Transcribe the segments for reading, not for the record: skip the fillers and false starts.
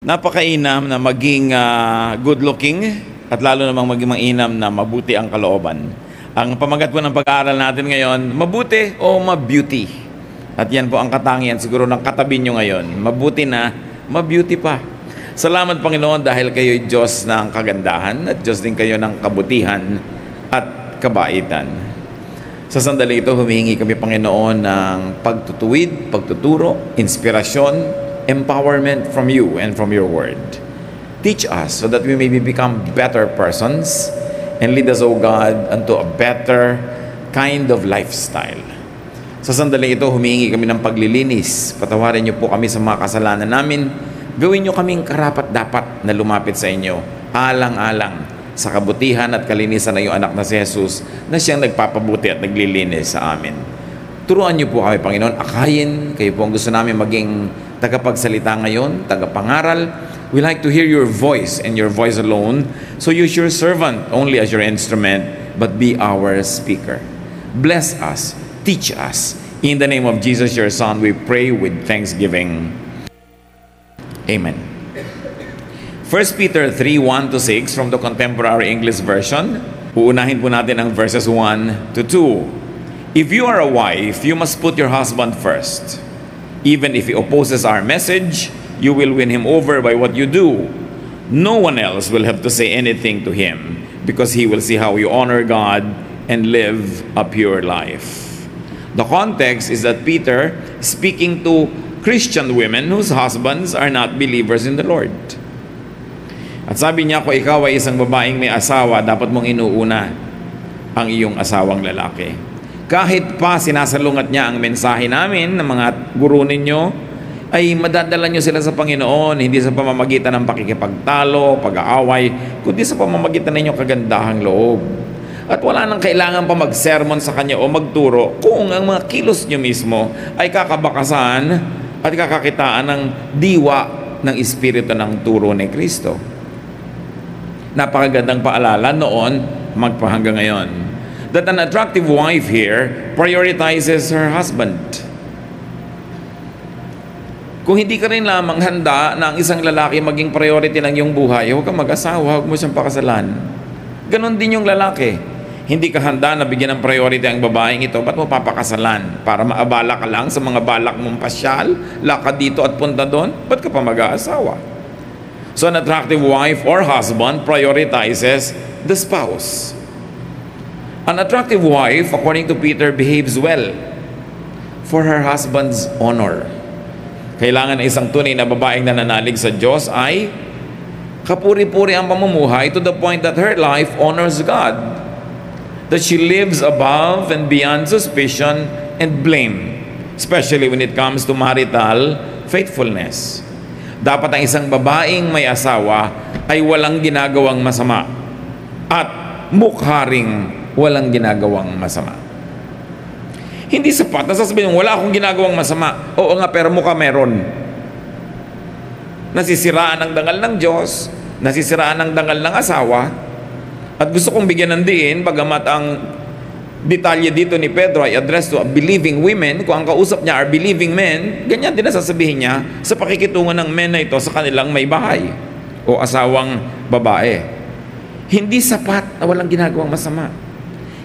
Napakainam na maging good looking at lalo namang maging mainam na mabuti ang kalooban. Ang pamagat po ng pag-aaral natin ngayon, mabuti o mabeauty. At yan po ang katangian siguro ng katabi nyo ngayon. Mabuti na, mabeauty pa. Salamat Panginoon dahil kayo'y Diyos ng kagandahan at Diyos din kayo ng kabutihan at kabaitan. Sa sandali ito, humihingi kami Panginoon ng pagtutuwid, pagtuturo, inspirasyon, empowerment from you and from your word. Teach us so that we may become better persons and lead us, O God, unto a better kind of lifestyle. Sa sandali ito, humihingi kami ng paglilinis. Patawarin niyo po kami sa mga kasalanan namin. Gawin niyo kaming karapat-dapat na lumapit sa inyo, alang-alang sa kabutihan at kalinisan ng iyong anak na si Jesus na siyang nagpapabuti at naglilinis sa amin. Turuan niyo po kami, Panginoon. Akayin, kayo po ang gusto namin maging tagapagsalita ngayon, tagapangaral. We like to hear your voice and your voice alone. So use your servant only as your instrument, but be our speaker. Bless us, teach us. In the name of Jesus, your Son, we pray with thanksgiving. Amen. 1 Peter 3:1-6 from the Contemporary English Version. Uunahin po natin ang verses 1-2. If you are a wife, you must put your husband first. Even if he opposes our message, you will win him over by what you do. No one else will have to say anything to him because he will see how you honor God and live a pure life. The context is that Peter is speaking to Christian women whose husbands are not believers in the Lord. At sabi niya, kung ikaw ay isang babaeng may asawa, dapat mong inuuna ang iyong asawang lalaki. Kahit pa sinasalungat niya ang mensahe namin ng mga guro ninyo, ay madadala niyo sila sa Panginoon, hindi sa pamamagitan ng pakikipagtalo, pag-aaway, kundi sa pamamagitan ng inyong kagandahang loob. At wala nang kailangan pa mag-sermon sa kanya o magturo kung ang mga kilos niyo mismo ay kakabakasan at kakakitaan ng diwa ng Espiritu ng turo ni Kristo. Napakagandang paalala noon, magpahanggang ngayon, that an attractive wife here prioritizes her husband. Kung hindi ka rin lamang handa na ang isang lalaki maging priority ng iyong buhay, huwag kang mag-asawa, huwag mo siyang pakasalan. Ganon din yung lalaki. Hindi ka handa na bigyan ng priority ang babaeng ito, ba't mo papakasalan? Para maabala ka lang sa mga balak mong pasyal, lakad dito at punta doon, ba't ka pa mag-aasawa? So an attractive wife or husband prioritizes the spouse. An attractive wife, according to Peter, behaves well for her husband's honor. Kailangan na isang tunay na babaeng nananalig sa Diyos ay kapuri-puri ang pamumuhay to the point that her life honors God. That she lives above and beyond suspicion and blame, especially when it comes to marital faithfulness. Dapat ang isang babaeng may asawa ay walang ginagawang masama at mukha ring walang ginagawang masama. Hindi sapat na sasabihin, wala akong ginagawang masama. Oo nga, pero mukha meron. Nasisiraan ang dangal ng Diyos, nasisiraan ang dangal ng asawa, at gusto kong bigyan ng diin, bagamat ang detalye dito ni Pedro ay addressed to believing women, kung ang kausap niya are believing men, ganyan din na sasabihin niya sa pakikitungo ng men na ito sa kanilang may bahay o asawang babae. Hindi sapat na walang ginagawang masama.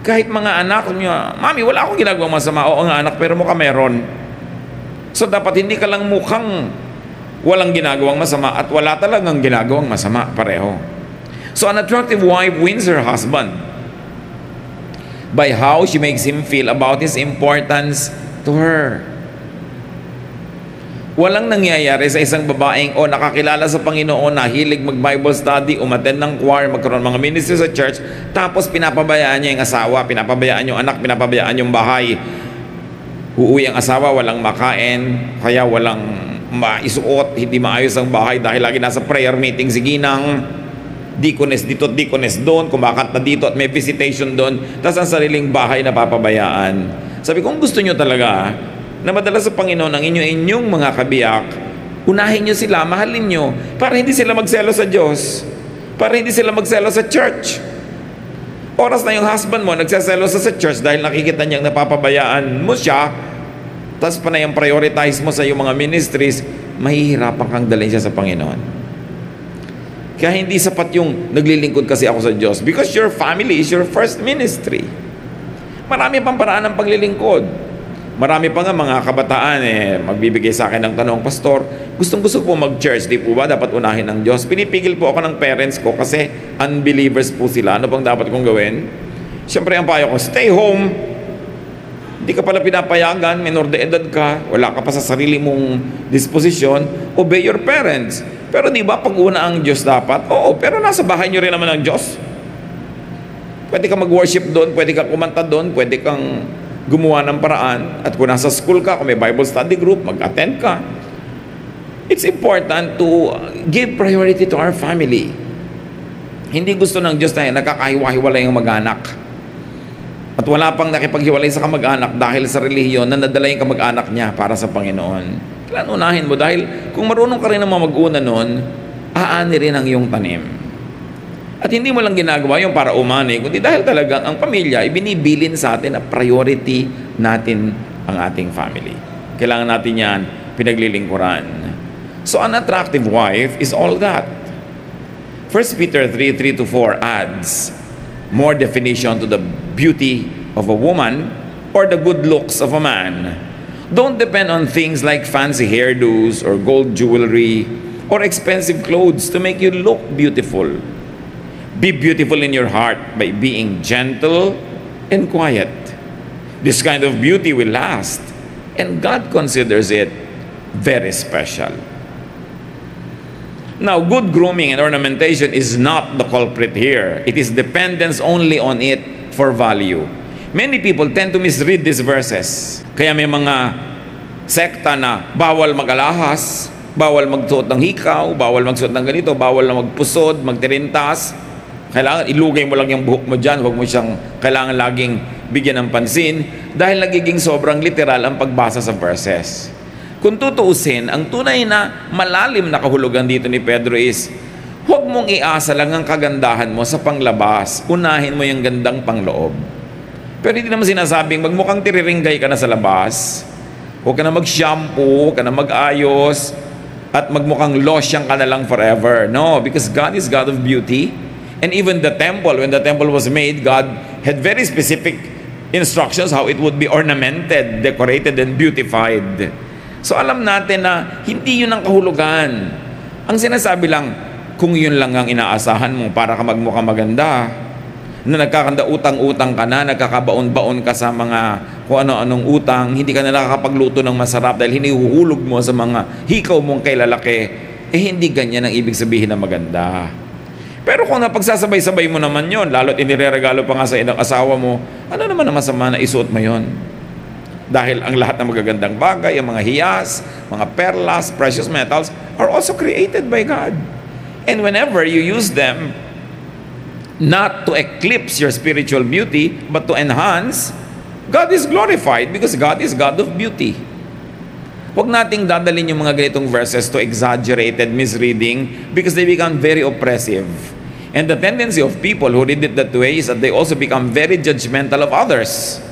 Kahit mga anak niya, Mami, wala akong ginagawang masama. Oo nga anak, pero mukha meron. So dapat hindi ka lang mukhang walang ginagawang masama at wala talagang ginagawang masama pareho. So an attractive wife wins her husband by how she makes him feel about his importance to her. Walang nangyayari sa isang babaeng o nakakilala sa Panginoon na hilig mag-Bible study, umattend ng choir, magkaroon mga ministry sa church, tapos pinapabayaan niya yung asawa, pinapabayaan yung anak, pinapabayaan yung bahay. Uuwi ang asawa, walang makain, kaya walang maisuot, hindi maayos ang bahay dahil lagi nasa prayer meeting si Ginang, dikones dito at dikones doon, kumakanta dito at may visitation doon, tapos ang sariling bahay na papabayaan. Sabi, kung gusto nyo talaga na madala sa Panginoon ang inyong mga kabiyak, unahin nyo sila, mahalin nyo, para hindi sila magselo sa Diyos, para hindi sila magselo sa church. Oras na yung husband mo nagsaselo sa church dahil nakikita niyang napapabayaan mo siya, tapos pa na yung prioritize mo sa iyong mga ministries, mahihirapan kang dalhin siya sa Panginoon. Kaya hindi sapat yung naglilingkod kasi ako sa Diyos because your family is your first ministry. Marami pang paraan ng paglilingkod. Marami pa nga mga kabataan magbibigay sa akin ng tanong, Pastor, gustong-gusto po mag-church, di po ba dapat unahin ng Diyos? Pinipigil po ako ng parents ko kasi unbelievers po sila. Ano bang dapat kong gawin? Siyempre ang payo ko, stay home. Hindi ka pala pinapayagan, minor de edad ka, wala ka pa sa sarili mong disposisyon, obey your parents. Pero di ba pag una ang Diyos dapat? Oo, pero nasa bahay nyo rin naman ang Diyos. Pwede ka mag-worship doon, pwede ka kumanta doon, pwede kang gumawa ng paraan. At kung nasa school ka, kung may Bible study group, mag-attend ka. It's important to give priority to our family. Hindi gusto ng Diyos na nakakahiwa-hiwalay yung mag-anak. At wala pang nakipaghiwalay sa kamag-anak dahil sa relihiyon na nadala yung kamag-anak niya para sa Panginoon. Kailan unahin mo? Dahil kung marunong ka rin naman mag-una nun, aani rin ang iyong tanim. At hindi mo lang ginagawa yung para umani, kundi dahil talagang ang pamilya, ibinibilin sa atin na priority natin ang ating family. Kailangan natin yan pinaglilingkuran. So an attractive wife is all that. 1 Peter 3:3-4 adds more definition to the beauty of a woman or the good looks of a man. Don't depend on things like fancy hairdos or gold jewelry or expensive clothes to make you look beautiful. Be beautiful in your heart by being gentle and quiet. This kind of beauty will last, and God considers it very special. Now, good grooming and ornamentation is not the culprit here. It is dependence only on it for value. Many people tend to misread these verses. Kaya may mga sekta na bawal mag-alahas, bawal magsuot ng hikaw, bawal magsuot ng ganito, bawal na magpusod, magtirintas. Kailangan ilugay mo lang yung buhok mo dyan, huwag mo siyang kailangan laging bigyan ng pansin dahil nagiging sobrang literal ang pagbasa sa verses. Kung tutuusin, ang tunay na malalim na kahulugan dito ni Pedro is, huwag mong iasa lang ang kagandahan mo sa panglabas, unahin mo yung gandang pangloob. Pero hindi naman sinasabing magmukhang tiriringgay ka na sa labas, huwag ka na mag-shampoo, huwag ka na mag-ayos, at magmukhang losyang ka na lang forever. No, because God is God of beauty. And even the temple, when the temple was made, God had very specific instructions how it would be ornamented, decorated, and beautified. So alam natin na hindi yun ang kahulugan. Ang sinasabi lang, kung yun lang ang inaasahan mo para ka magmukha maganda, na nagkakanda utang-utang ka na, nagkakabaon-baon ka sa mga kung ano-anong utang, hindi ka na nakakapagluto ng masarap dahil hinihuhulog mo sa mga hikaw mong kay lalaki, hindi ganyan ang ibig sabihin na maganda. Pero kung napagsasabay-sabay mo naman yon, lalo't inireregalo pa nga sa inang asawa mo, ano naman ang masama na isuot mo yon? Dahil ang lahat ng magagandang bagay, ang mga hiyas, mga perlas, precious metals, are also created by God. And whenever you use them, not to eclipse your spiritual beauty, but to enhance, God is glorified because God is God of beauty. Huwag nating dadalhin yung mga ganitong verses to exaggerated misreading because they become very oppressive. And the tendency of people who read it that way is that they also become very judgmental of others.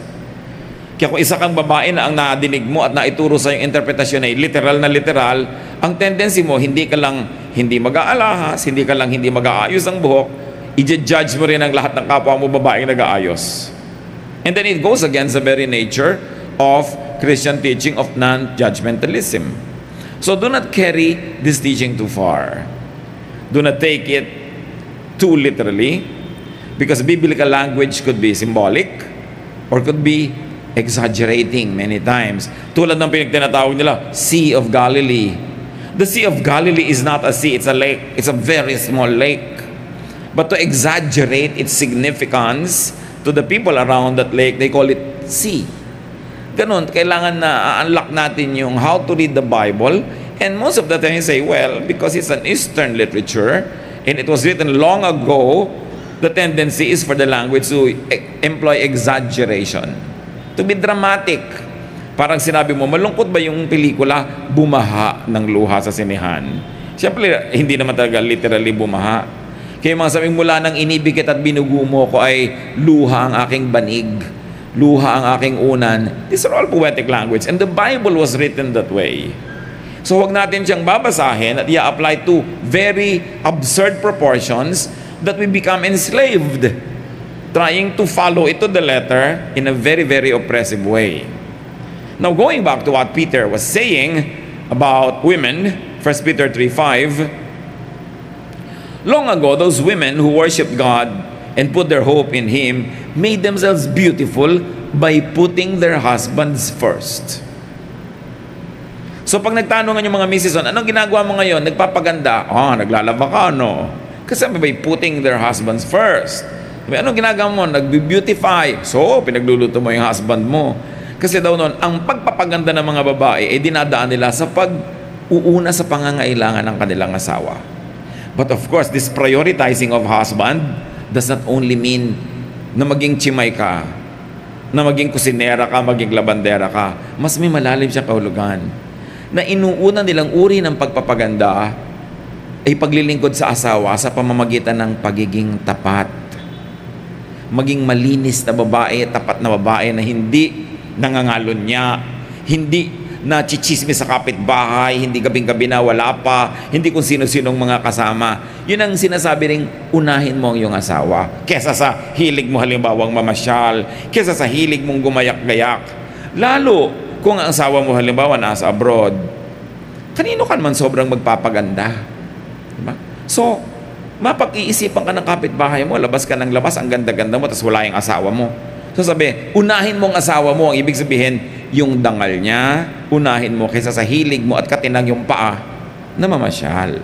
Kaya kung isa kang babae na ang nadinig mo at naituro sa yung interpretasyon ay literal na literal, ang tendency mo, hindi ka lang hindi mag-aalahas, hindi ka lang hindi mag-aayos ang buhok, i-judge mo rin ang lahat ng kapwa mo babaeng nag-aayos. And then it goes against the very nature of Christian teaching of non-judgmentalism. So do not carry this teaching too far. Do not take it too literally because biblical language could be symbolic or could be exaggerating many times. Tulad ng pinagtinatawag nila, Sea of Galilee. The Sea of Galilee is not a sea, it's a lake. It's a very small lake. But to exaggerate its significance to the people around that lake, they call it sea. Ganun, kailangan na unlock natin yung how to read the Bible. And most of the time you say, well, because it's an Eastern literature and it was written long ago, the tendency is for the language to employ exaggeration, to be dramatic. Parang sinabi mo, malungkot ba yung pelikula? Bumaha ng luha sa sinehan. Siyempre, hindi naman talaga literally bumaha. Kaya mga sabing mula ng inibigit at binugo mo ko ay luha ang aking banig, luha ang aking unan. These are all poetic language and the Bible was written that way. So huwag natin siyang babasahin at i-apply to very absurd proportions that we become enslaved, trying to follow it to the letter in a very, very oppressive way. Now going back to what Peter was saying about women, 1 Peter 3:5, long ago, those women who worshiped God and put their hope in Him made themselves beautiful by putting their husbands first. So pag nagtanungan yung mga misis, anong ginagawa mo ngayon? Nagpapaganda. Naglalaba ka, no? Kasi by putting their husbands first. Anong ginagawa mo? Nag-beautify. So, pinagluluto mo yung husband mo. Kasi daw noon, ang pagpapaganda ng mga babae ay dinadaan nila sa pag-uuna sa pangangailangan ng kanilang asawa. But of course, this prioritizing of husband does not only mean na maging chimay ka, na maging kusinera ka, maging labandera ka. Mas may malalim siyang kahulugan. Na inuuna nilang uri ng pagpapaganda ay paglilingkod sa asawa sa pamamagitan ng pagiging tapat. Maging malinis na babae, tapat na babae na hindi nangangalon niya, hindi na chichismis sa kapitbahay, hindi gabing-gabi na wala pa, hindi kung sino-sinong mga kasama. Yun ang sinasabi ring unahin mo ang iyong asawa kesa sa hilig mo halimbawang mamasyal, kesa sa hilig mong gumayak-gayak. Lalo kung ang asawa mo halimbawa nasa abroad, kanino ka naman sobrang magpapaganda? Diba? So, mapag-iisipan ka ng kapitbahay mo, labas ka ng labas, ang ganda-ganda mo, tapos wala yung asawa mo. So sabi, unahin mo ang asawa mo, ang ibig sabihin, yung dangal niya, unahin mo kaysa sa hilig mo at katinang yung paa na mamasyal.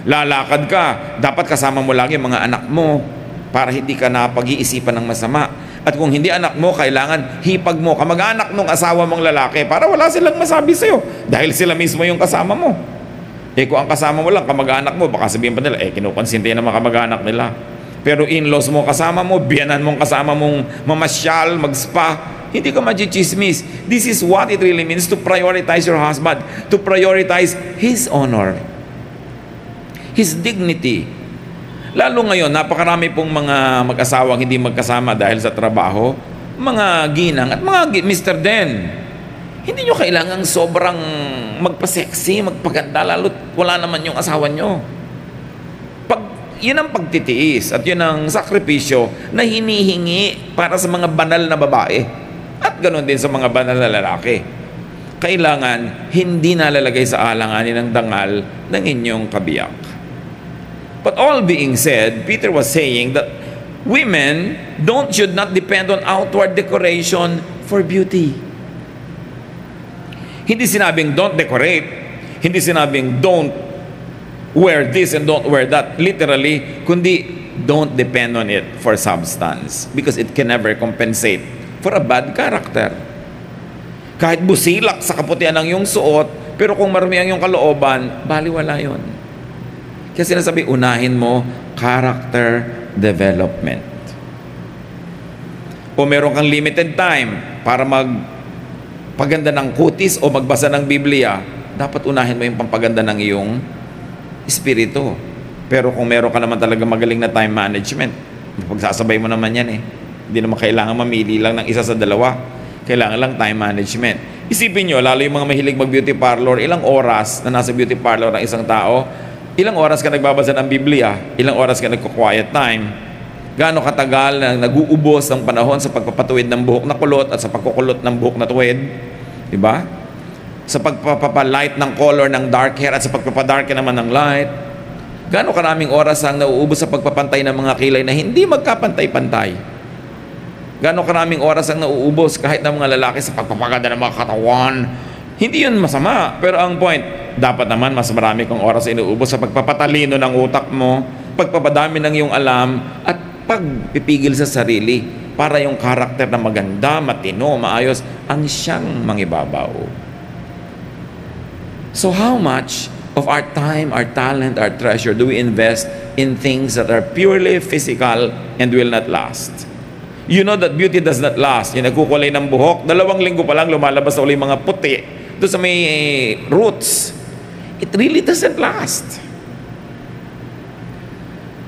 Lalakad ka, dapat kasama mo lagi mga anak mo para hindi ka napag-iisipan ng masama. At kung hindi anak mo, kailangan hipag mo, kamag-anak ng asawa mong lalaki para wala silang masabi sa'yo dahil sila mismo yung kasama mo. Kung ang kasama mo lang, kamag-anak mo, baka sabihin pa nila, kinukonsinti na mga kamag-anak nila. Pero in-laws mo kasama mo, biyanan mong kasama mong mamasyal, mag-spa, hindi ka magchichismis. This is what it really means to prioritize your husband, to prioritize his honor, his dignity. Lalo ngayon, napakarami pong mga mag-asawang hindi magkasama dahil sa trabaho, mga ginang at mga Mr. Den. Hindi nyo kailangang sobrang magpa-sexy, magpaganda, lalo't wala naman yung asawa nyo. Yun ang pagtitiis at yun ang sakripisyo na hinihingi para sa mga banal na babae at ganoon din sa mga banal na lalaki. Kailangan hindi nalalagay sa alanganin ng dangal ng inyong kabiyak. But all being said, Peter was saying that women should not depend on outward decoration for beauty. Hindi sinabing don't decorate, hindi sinabing don't wear this and don't wear that, literally, kundi don't depend on it for substance because it can never compensate for a bad character. Kahit busilak sa kaputian ng iyong suot, pero kung marumi ang iyong kalooban, baliwala yun. Kaya sinasabi, unahin mo character development. O meron kang limited time para magpaganda ng kutis o magbasa ng Biblia, dapat unahin mo yung pampaganda ng iyong espiritu. Pero kung meron ka naman talaga magaling na time management, pagsasabay mo naman yan eh. Hindi naman kailangan mamili lang ng isa sa dalawa. Kailangan lang time management. Isipin nyo, lalo yung mga mahilig mag-beauty parlor, ilang oras na nasa beauty parlor ng isang tao, ilang oras ka nagbabasa ng Biblia, ilang oras ka nagko-quiet time, gaano katagal na nag-uubos ang panahon sa pagpapatuwid ng buhok na kulot at sa pagkukulot ng buhok na tuwid. Diba? Sa pagpapalight ng color ng dark hair at sa pagpapadark naman ng light. Gaano karaming oras ang nauubos sa pagpapantay ng mga kilay na hindi magkapantay-pantay. Gaano karaming oras ang nauubos kahit ng mga lalaki sa pagpapaganda ng mga katawan. Hindi yun masama. Pero ang point, dapat naman mas marami kong oras inuubos sa pagpapatalino ng utak mo, pagpapadami ng iyong alam, at pagpipigil sa sarili para yung karakter na maganda, matino, maayos, ang siyang mangibabaw. So how much of our time, our talent, our treasure do we invest in things that are purely physical and will not last? You know that beauty does not last. Yung nagkukulay ng buhok, 2 linggo pa lang lumalabas na ulit mga puti doon sa may roots. It really doesn't last.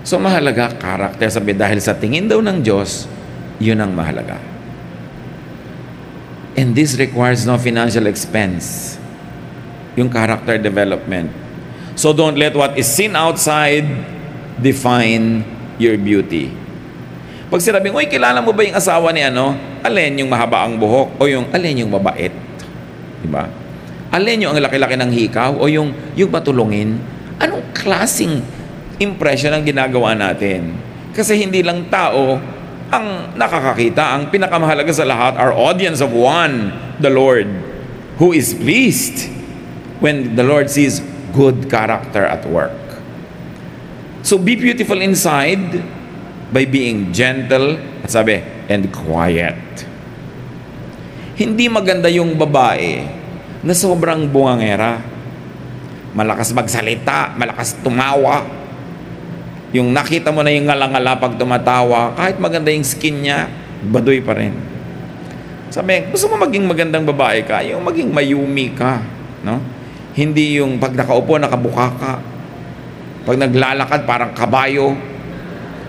So mahalaga, karakter. Sabi, dahil sa tingin daw ng Diyos, yun ang mahalaga. And this requires no financial expense. yung character development. So don't let what is seen outside define your beauty. Pag sinabing, uy, kilala mo ba yung asawa ni ano? Alin yung mahaba ang buhok? O yung alin yung mabait? Diba? Alin yung ang laki-laki ng hikaw? O yung matulungin? Anong klaseng impression ang ginagawa natin? Kasi hindi lang tao ang nakakakita. Ang pinakamahalaga sa lahat, our audience of one, the Lord, who is pleased when the Lord sees good character at work. So be beautiful inside by being gentle at sabi, and quiet. Hindi maganda yung babae na sobrang bungangera. Malakas magsalita, malakas tumawa. Yung nakita mo na yung ngala-ngala pag tumatawa, kahit maganda yung skin niya, baduy pa rin. Sabi, gusto mo maging magandang babae ka, yung maging mayumi ka, no? Hindi yung pag nakaupo, nakabuka ka. Pag naglalakad, parang kabayo.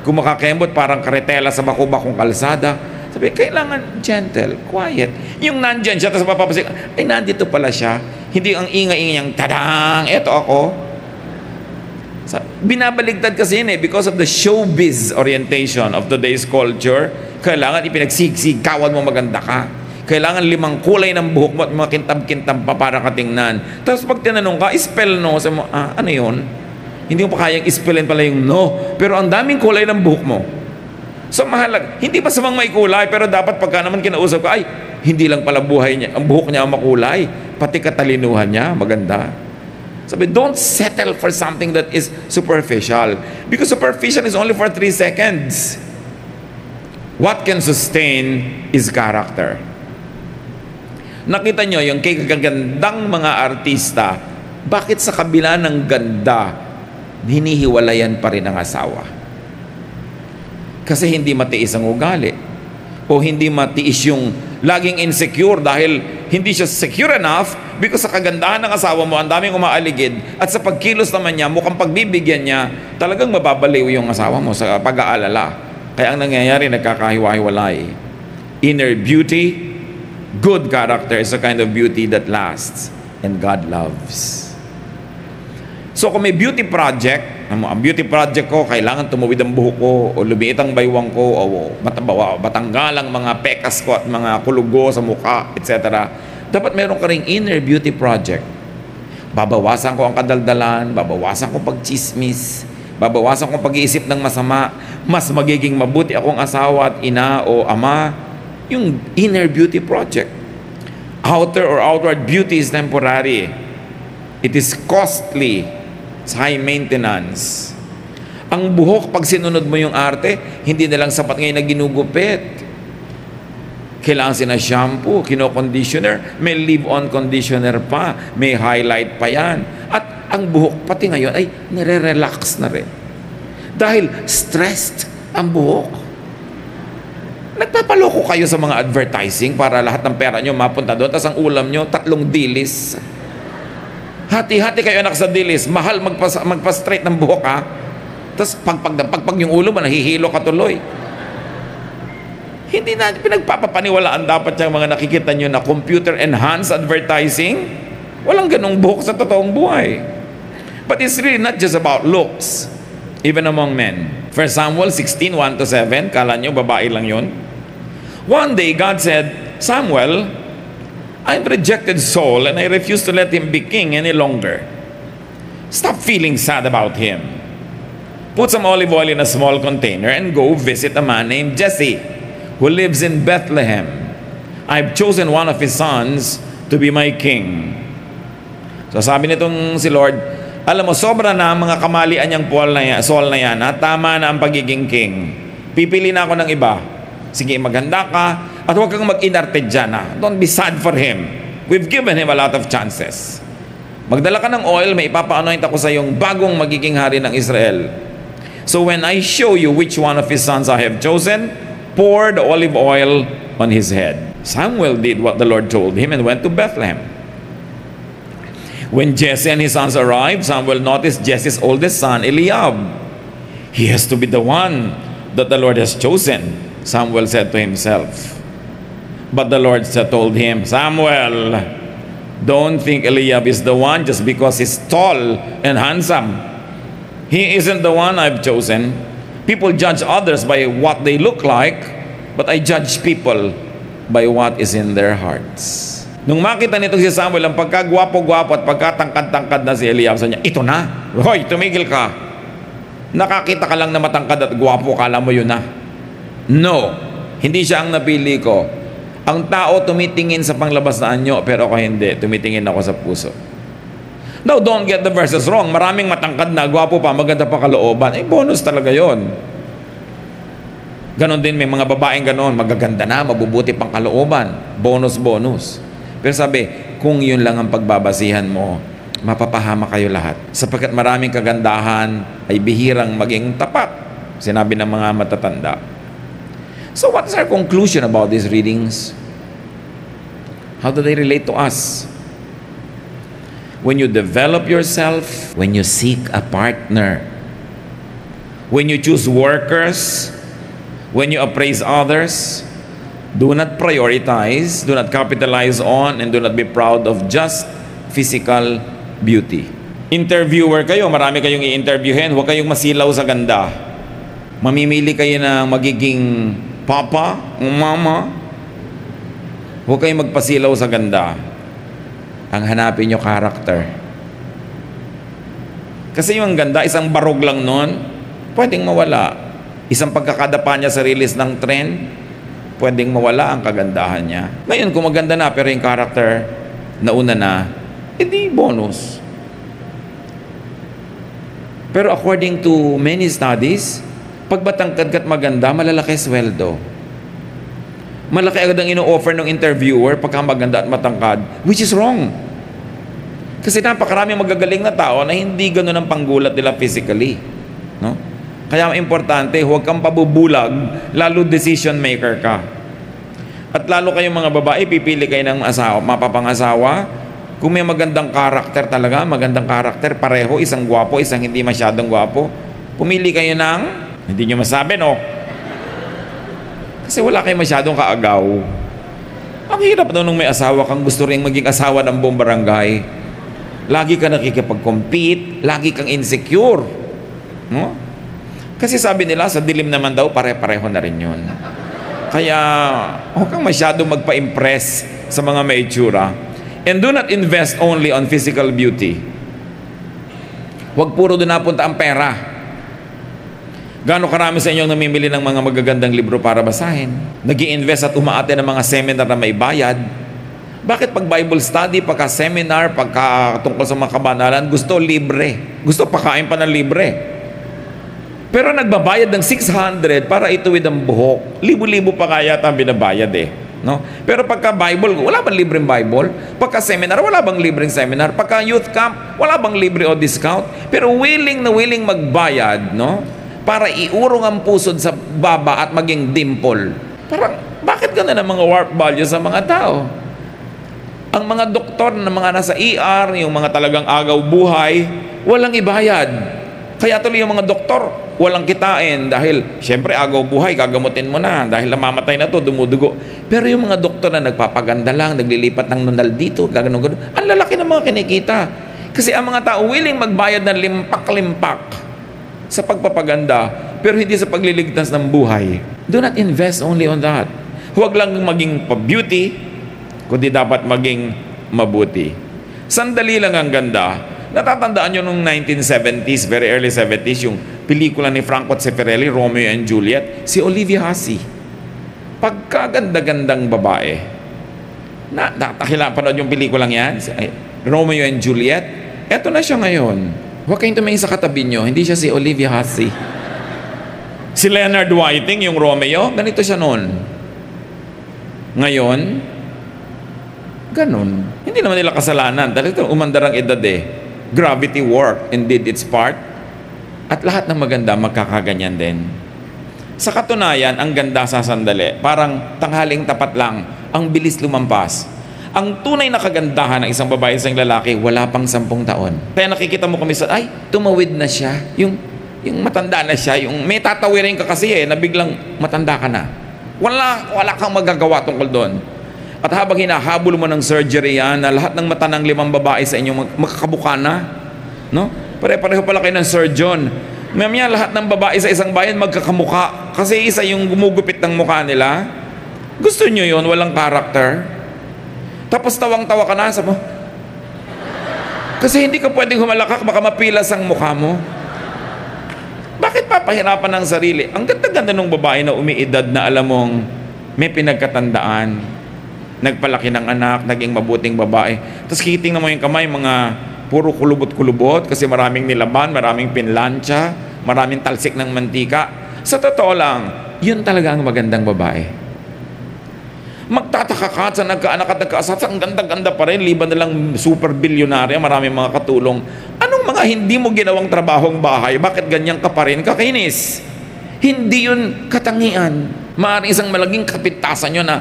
Kung makakembot, parang karetela sa baku-bakong kalsada. Sabi, kailangan gentle, quiet. Yung nandyan siya, tapos mapapansin, ay, nandito pala siya. Hindi ang ingay-ingay niyang, tadang, eto ako. Binabaligtad kasi yun because of the showbiz orientation of today's culture. Kailangan ipinagsig-sigawan mo maganda ka. Kailangan 5 kulay ng buhok mo at mga kintab-kintab pa para katingnan. Tapos pag tinanong ka, spell no. Sabi mo, ano yun? Hindi mo pa kayang spellin pala yung no. Pero ang daming kulay ng buhok mo. So mahalag, hindi pa samang may kulay, pero dapat pagka naman kinausap ka, ay, hindi lang pala buhay niya, ang buhok niya ang makulay. Pati katalinuhan niya, maganda. Sabi, don't settle for something that is superficial. Because superficial is only for 3 seconds. What can sustain is character. Nakita nyo yung kagagandang mga artista, bakit sa kabila ng ganda, hinihiwalayan pa rin ang asawa? Kasi hindi matiis ang ugali. O hindi matiis yung laging insecure dahil hindi siya secure enough because sa kagandahan ng asawa mo, ang daming umaaligid at sa pagkilos naman niya, mukhang pagbibigyan niya, talagang mababaliw yung asawa mo sa pag-aalala. Kaya ang nangyayari, nagkakahiwa-hiwalay. Inner beauty, good character is a kind of beauty that lasts and God loves. So kung may beauty project, ang beauty project ko, kailangan tumawid ang buhok ko, o lumiit ang baywang ko, o matanggal ang mga pekas ko at mga kulugo sa mukha, etc. Dapat meron ka ring inner beauty project. Babawasan ko ang kadaldalan, babawasan ko pagchismis, babawasan ko pag-iisip ng masama, mas magiging mabuti akong asawa at ina o ama. Yung inner beauty project. Outer or outward beauty is temporary. It is costly. It's high maintenance. Ang buhok, pag sinunod mo yung arte, hindi na lang sapat ngayon na ginugupit. Kailangan sina shampoo, kino-conditioner, may leave-on conditioner pa, may highlight pa yan. At ang buhok, pati ngayon, ay nire-relax na rin. Dahil stressed ang buhok. Nagpapaloko kayo sa mga advertising para lahat ng pera nyo mapunta doon, tapos ang ulam nyo, 3 dilis. Hati-hati kayo anak sa dilis, mahal magpa-straight ng buhok ha. Tapos pag yung ulo mo, nahihilo ka tuloy. Hindi na pinagpapapaniwalaan dapat yung mga nakikita nyo na computer-enhanced advertising. Walang ganong buhok sa totoong buhay. But it's really not just about looks, even among men. 1 Samuel 16:1-7, kala nyo babae lang yun? One day, God said, Samuel, I've rejected Saul and I refuse to let him be king any longer. Stop feeling sad about him. Put some olive oil in a small container and go visit a man named Jesse who lives in Bethlehem. I've chosen one of his sons to be my king. So sabi nitong si Lord, alam mo, sobra na ang mga kamalian niyang Saul na yan, ha? Tama na ang pagiging king. Pipili na ako ng iba. Sige, maganda ka, at huwag kang mag-inarte dyan, ha? Don't be sad for him. We've given him a lot of chances. Magdala ka ng oil, may ipapa-anoint ako sa yung bagong magiging hari ng Israel. So when I show you which one of his sons I have chosen, pour the olive oil on his head. Samuel did what the Lord told him and went to Bethlehem. When Jesse and his sons arrived, Samuel noticed Jesse's oldest son, Eliab. He has to be the one that the Lord has chosen, Samuel said to himself. But the Lord told him, Samuel, Don't think Eliab is the one just because he's tall and handsome. He isn't the one I've chosen. People judge others by what they look like, but I judge people by what is in their hearts. Nung makita nito si Samuel, ang pagkagwapo-gwapo at pagkatangkad-tangkad na si Eliab, sa niya, ito na. Hoy, tumigil ka. Nakakita ka lang na matangkad at gwapo, kala mo yun na. No, hindi siya ang napili ko. Ang tao tumitingin sa panglabas na anyo, pero ako hindi. Tumitingin ako sa puso. Now, don't get the verses wrong. Maraming matangkad na, gwapo pa, maganda pa kalooban. Bonus talaga yon. Ganon din, may mga babaeng ganon, magaganda na, mabubuti pang kalooban. Bonus. Pero sabi, kung yun lang ang pagbabasihan mo, mapapahama kayo lahat. Sapagkat maraming kagandahan ay bihirang maging tapat. Sinabi ng mga matatanda. So what is our conclusion about these readings? How do they relate to us? When you develop yourself, when you seek a partner, when you choose workers, when you appraise others, do not prioritize, do not capitalize on, and do not be proud of just physical beauty. Interviewer kayo, marami kayong i-interviewin, huwag kayong masilaw sa ganda. Mamimili kayo na magiging papa, mama. Huwag kayong magpasilaw sa ganda. Ang hanapin nyo, character. Kasi yung ganda, isang barog lang nun, pwedeng mawala. Isang pagkakadapa niya sa release ng trend, pwedeng mawala ang kagandahan niya. Ngayon, kung maganda na pero yung character nauna na, edi bonus. Pero according to many studies, pag matangkad ka't maganda, malalaki sweldo. Malaki agad ang ino-offer ng interviewer pagka maganda at matangkad, which is wrong. Kasi napakarami magagaling na tao na hindi ganun ang panggulat nila physically. No? Kaya importante, huwag kang pabubulag, lalo decision maker ka. At lalo kayong mga babae, pipili kayo ng asawa, mapapangasawa. Kung may magandang karakter talaga, magandang karakter, pareho, isang gwapo, isang hindi masyadong gwapo, pumili kayo ng, hindi nyo masabi, no? Kasi wala kayong masyadong kaagaw. Ang hirap nung may asawa kang gusto rin maging asawa ng buong barangay. Lagi ka nakikipag-compete, lagi kang insecure. No? Kasi sabi nila, sa dilim naman daw, pare-pareho na rin yun. Kaya, huwag kang masyado magpa-impress sa mga may itsura. And do not invest only on physical beauty. Huwag puro doon napunta ang pera. Gaano karami sa inyong namimili ng mga magagandang libro para basahin? Nag-i-invest at umaate ng mga seminar na may bayad. Bakit pag Bible study, pagka seminar, pagka tungkol sa mga kabanalan, gusto libre? Gusto pakain pa ng libre? Pero nagbabayad ng 600 para ituwid ang buhok. Libo-libo pa kaya ang binabayad eh. No? Pero pagka Bible, wala bang libreng Bible? Pagka seminar, wala bang libreng seminar? Pagka youth camp, wala bang libre o discount? Pero willing na willing magbayad, no? Para iurong ang pusod sa baba at maging dimple. Parang, bakit ganun ang mga warp values sa mga tao? Ang mga doktor na mga nasa ER, yung mga talagang agaw buhay, walang ibayad. Kaya tuloy yung mga doktor, walang kitain dahil, syempre, agaw buhay, gagamutin mo na dahil namamatay na to, dumudugo. Pero yung mga doktor na nagpapaganda lang, naglilipat ng nunal dito, gano'n-gano'n, ang lalaki ng mga kinikita. Kasi ang mga tao willing magbayad ng limpak-limpak sa pagpapaganda, pero hindi sa pagliligtas ng buhay. Do not invest only on that. Huwag lang maging pa-beauty, kundi dapat maging mabuti. Sandali lang ang ganda. Natatandaan nyo nung 1970s, very early 70s, yung pelikula ni Franco Zeffirelli, Romeo and Juliet, si Olivia Hussey. Pagkaganda-gandang babae. Panood yung pelikulang yan, Romeo and Juliet, eto na siya ngayon. Huwag kayong tumingin sa katabi nyo, hindi siya si Olivia Hussey. Si Leonard Whiting, yung Romeo, ganito siya noon. Ngayon, ganun. Hindi naman nila kasalanan. Dahil ito, umandarang edad eh. Gravity worked and did its part. At lahat ng maganda magkakaganyan din. Sa katunayan, ang ganda sa sandali, parang tanghaling tapat lang, ang bilis lumampas. Ang tunay na kagandahan ng isang babae sa isang lalaki, wala pang 10 taon. Kaya nakikita mo kami sa, ay, tumawid na siya. Yung matanda na siya, yung may tatawirin ka kasi na biglang matanda ka na. Wala kang magagawa tungkol doon. At habang hinahabol mo ng surgery yan, na lahat ng mata ng 5 babae sa inyo magkakabuka na, no? Pare-pareho pala kayo ng surgeon. Mamaya lahat ng babae sa isang bayan magkakamuka kasi isa yung gumugupit ng mukha nila. Gusto nyo yun? Walang character? Tapos tawang-tawa ka na, sabi mo, kasi hindi ka pwedeng humalakak, baka mapilas ang mukha mo. Bakit papahirapan ang sarili? Ang ganda-ganda ng babae na umiidad na alam mong may pinagkatandaan, nagpalaki ng anak, naging mabuting babae. Tapos kiting mo yung kamay, mga puro kulubot-kulubot kasi maraming nilaban, maraming pinlansya, maraming talsik ng mantika. Sa totoo lang, yun talaga ang magandang babae. Magtataka ka sa nagkaanak at nagkaasat, ang ganda-ganda pa rin, liban na lang super bilyonarya, maraming mga katulong. Anong mga hindi mo ginawang trabahong bahay? Bakit ganyan ka pa rin kakinis? Hindi yun katangian. Maaaring isang malaging kapitasan yun na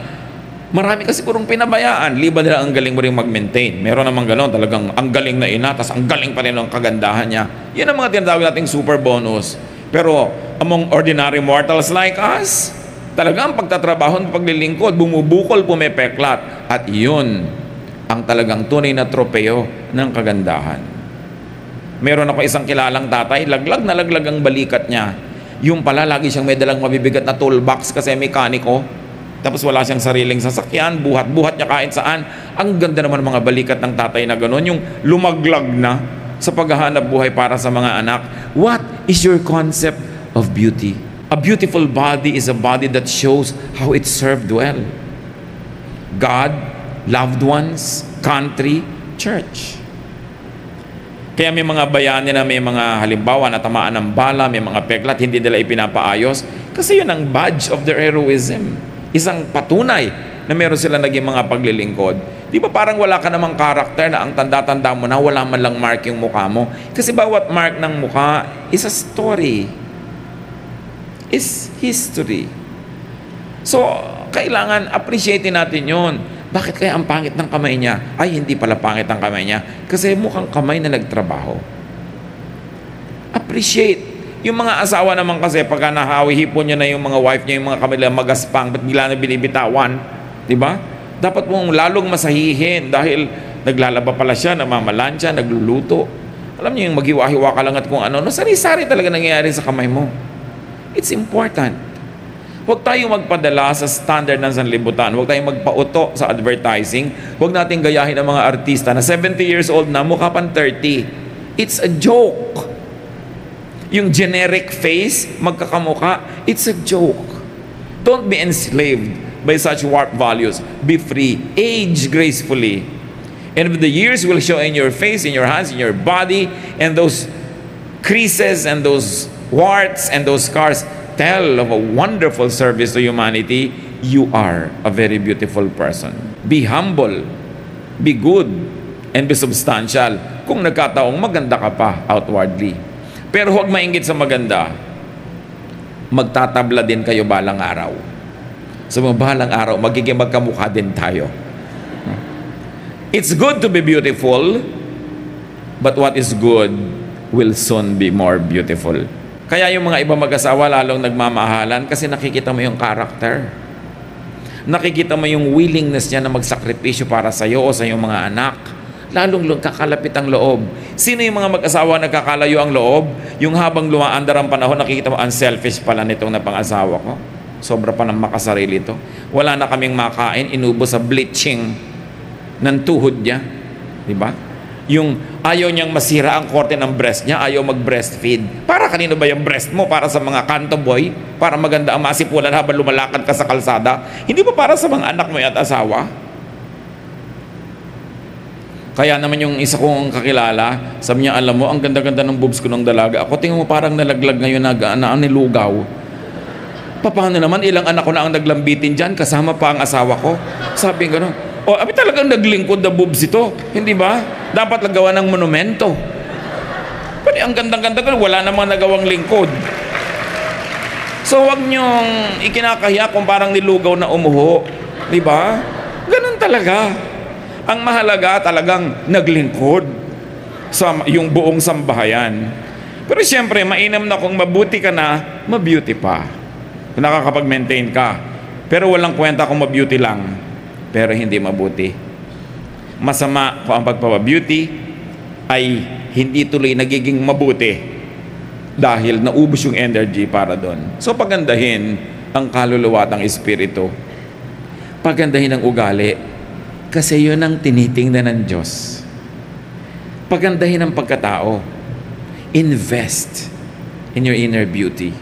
marami kasi kurong pinabayaan. Liban nila ang galing mo rin mag-maintain. Meron namang gano'n, talagang ang galing na ina, tas ang galing pa rin ang kagandahan niya. Yan ang mga tinatawag nating super bonus. Pero among ordinary mortals like us, talagang pagtatrabaho, paglilingkod, bumubukol, pumepeklat. At yun ang talagang tunay na tropeo ng kagandahan. Meron ako isang kilalang tatay, laglag na laglag ang balikat niya. Yung pala, lagi siyang may dalang mabibigat na toolbox kasi mekaniko. Tapos wala siyang sariling sasakyan, buhat-buhat niya kahit saan. Ang ganda naman mga balikat ng tatay na gano'n, yung lumaglag na sa paghahanap buhay para sa mga anak. What is your concept of beauty? A beautiful body is a body that shows how it served well. God, loved ones, country, church. Kaya may mga bayani na may mga halimbawa na tamaan ng bala, may mga peklat, hindi nila ipinapaayos. Kasi yun ang badge of their heroism. Isang patunay na meron sila naging mga paglilingkod. Di ba parang wala ka namang karakter na ang tanda-tanda mo na wala man lang mark yung mukha mo? Kasi bawat mark ng mukha is a story. Is history. So, kailangan appreciatein natin yun. Bakit kaya ang pangit ng kamay niya? Ay, hindi pala pangit ang kamay niya. Kasi mukhang kamay na nagtrabaho. Appreciate. Yung mga asawa naman kasi, pagka nahawi-hipon niya na yung mga wife niya, yung mga kamay nila magaspang, ba't bigla na binibitawan? Diba? Dapat mong lalong masahihin dahil naglalaba pala siya, namamalansya, nagluluto. Alam niyo yung maghiwa-hiwa ka lang at kung ano, no, sari-sari talaga nangyayari sa kamay mo. It's important. Huwag tayong magpadala sa standard ng sanlibutan. Huwag tayong magpauto sa advertising. Huwag nating gayahin ang mga artista na 70 years old na, mukha pang 30. It's a joke. Yung generic face, magkakamukha, it's a joke. Don't be enslaved by such warped values. Be free. Age gracefully. And the years will show in your face, in your hands, in your body, and those creases and those warts and those scars tell of a wonderful service to humanity. You are a very beautiful person. Be humble, be good, and be substantial. Kung nagkataong maganda ka pa outwardly. Pero huwag mainggit sa maganda. Magtatabla din kayo balang araw. Sa mga balang araw, magiging magkamukha din tayo. It's good to be beautiful, but what is good will soon be more beautiful. Kaya yung mga ibang mag-asawa lalong nagmamahalan kasi nakikita mo yung character. Nakikita mo yung willingness niya na magsakripisyo para sa iyo o sa iyong mga anak. Lalong kakalapit ang loob. Sino yung mga mag-asawa nagkakalayo ang loob? Yung habang lumaandar ang panahon, nakikita mo, unselfish pala nitong napang-asawa ko. Sobra pa ng makasarili ito. Wala na kaming makain, inubo sa bleaching ng tuhod niya. Diba? Yung ayaw niyang masira ang korte ng breast niya, ayaw mag-breastfeed. Para kanino ba yung breast mo? Para sa mga kanto boy? Para maganda ang masipulan habang lumalakad ka sa kalsada? Hindi ba para sa mga anak mo at asawa? Kaya naman yung isa kong kakilala, sabi niya, alam mo, ang ganda-ganda ng boobs ko ng dalaga. Ako, tingin mo parang nalaglag ngayon na nilugaw. Paano naman, ilang anak ko na ang naglambitin dyan, kasama pa ang asawa ko. Sabi nga gano'n, oh, abi talagang naglingkod na boobs ito. Hindi ba? Dapat nagawa ng monumento. Pwede, ang gandang-ganda ko, wala namang nagawang lingkod. So, wag niyong ikinakahiya kung parang nilugaw na umuho. Di ba? Ganun talaga. Ang mahalaga talagang naglingkod sa yung buong sambahayan. Pero siyempre, mainam na kung mabuti ka na, mabeauty pa. Kung nakakapag-maintain ka. Pero walang kwenta kung mabeauty lang. pero hindi mabuti. Masama kung ang pagpapabeauty ay hindi tuloy nagiging mabuti dahil naubos yung energy para doon. So pagandahin ang kaluluwa at ang espiritu. Pagandahin ang ugali kasi yun ang tinitingnan ng Diyos. Pagandahin ang pagkatao. Invest in your inner beauty.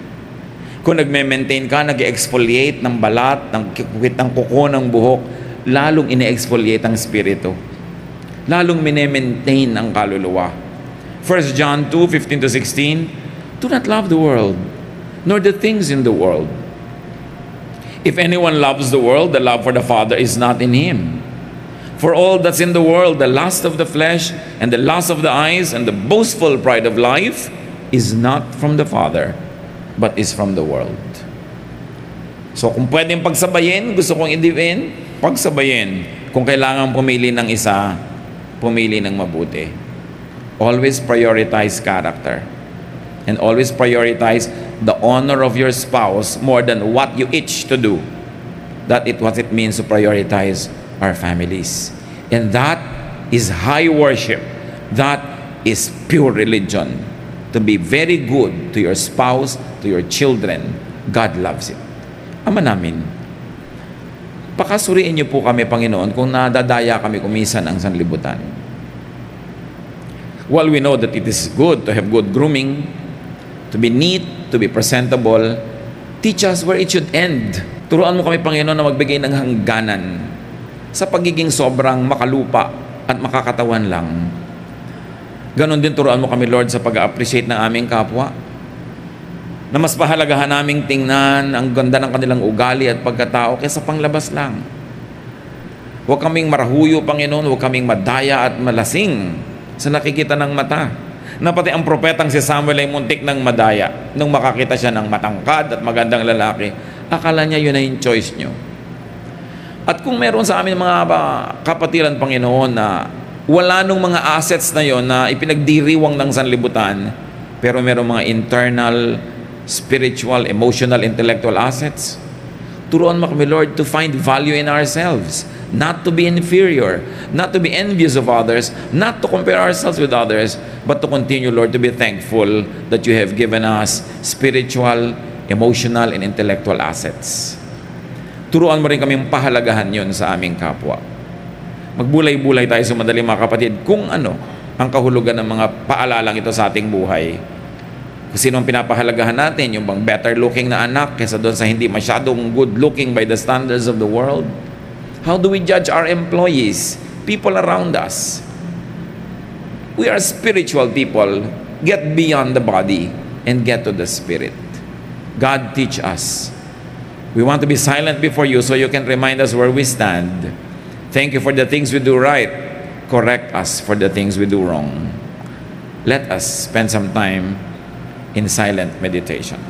Kung nagme-maintain ka, nag-exfoliate ng balat, ng kuko ng buhok, lalong ine-exfoliate ang espiritu. Lalong mine-maintain ang kaluluwa. 1 John 2:15-16, do not love the world, nor the things in the world. If anyone loves the world, the love for the Father is not in him. For all that's in the world, the lust of the flesh, and the lust of the eyes, and the boastful pride of life, is not from the Father, but is from the world. So kung pwedeng pagsabayin, gusto kong i-divin, pagsabayin. Kung kailangan pumili ng isa, pumili ng mabuti. Always prioritize character. And always prioritize the honor of your spouse more than what you itch to do. That is what it means to prioritize our families. And that is high worship. That is pure religion. To be very good to your spouse, to your children. God loves it. Ama namin, pakasuriin niyo po kami, Panginoon, kung nadadaya kami kumisan ang sanlibutan. While we know that it is good to have good grooming, to be neat, to be presentable, teach us where it should end. Turuan mo kami, Panginoon, na magbigay ng hangganan sa pagiging sobrang makalupa at makakatawan lang. Ganon din turuan mo kami, Lord, sa pag-appreciate ng aming kapwa, na mas pahalagahan naming tingnan ang ganda ng kanilang ugali at pagkatao kaysa panglabas lang. Huwag kaming marahuyo, Panginoon, huwag kaming madaya at malasing sa nakikita ng mata. Na pati ang propetang si Samuel ay muntik ng madaya nung makakita siya ng matangkad at magandang lalaki. Akala niya yun na yung choice nyo. At kung meron sa amin mga kapatiran, Panginoon, na wala nung mga assets na yon na ipinagdiriwang ng sanlibutan, pero meron mga internal, spiritual, emotional, intellectual assets, turuan mo kami, Lord, to find value in ourselves, not to be inferior, not to be envious of others, not to compare ourselves with others, but to continue, Lord, to be thankful that you have given us spiritual, emotional, and intellectual assets. Turuan mo rin kaming pahalagahan yon sa aming kapwa. Magbulay-bulay tayo sa madali, mga kapatid, kung ano ang kahulugan ng mga paalalang ito sa ating buhay. Kung sino ang pinapahalagahan natin, yung bang better looking na anak kaysa doon sa hindi masyadong good looking by the standards of the world. How do we judge our employees, people around us? We are spiritual people. Get beyond the body and get to the spirit. God, teach us. We want to be silent before you so you can remind us where we stand. Thank you for the things we do right. Correct us for the things we do wrong. Let us spend some time in silent meditation.